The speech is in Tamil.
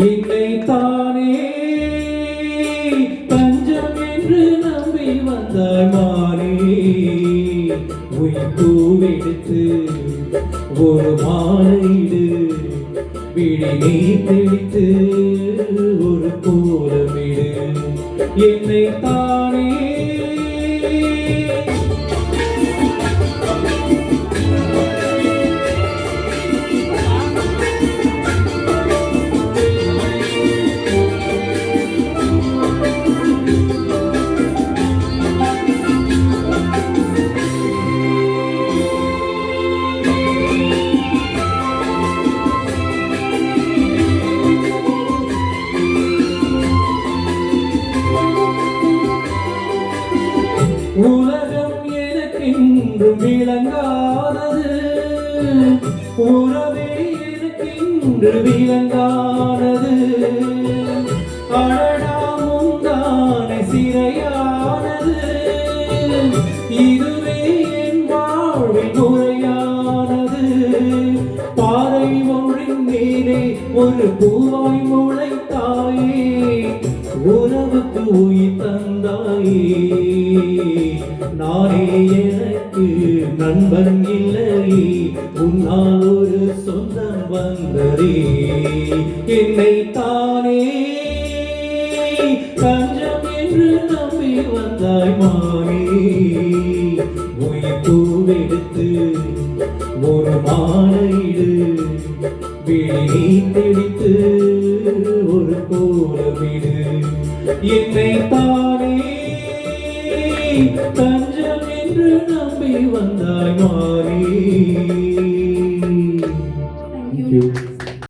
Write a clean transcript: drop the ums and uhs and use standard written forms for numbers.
என்னை தானே பஞ்சம் என்று நம்பி வந்தாய் மாறே உயிர் பூவெடுத்து ஒரு மாலையிடு விழி நீ தெளித்து ஒரு கோலமிடு என்னை தானே உலகம் எனக்கென்று விளங்கானது உறவே எனக்கென்று விளங்கானது அழடா முந்தானை சிறையானது இதுவே என் வாழ்வில் முறையானது பாறை ஒன்றின் மேலே ஒரு பூவாய் முளைத்தாயே உறவுக்கு உயிர் தந்தாயே நானே எனக்கு நண்பன் இல்லை உன்னால் ஒரு சொந்தம் வந்ததே என்னை தானே தஞ்சம் என்று நம்பி வந்தாய் மாறே உயிர் பூவெடுத்து ஒரு மாலையிடு விழி தெளித்து ஒரு கோலமிடு என்னை தானே தஞ்சம் என்று நம்பி வந்தாய் மாறே. Thank you.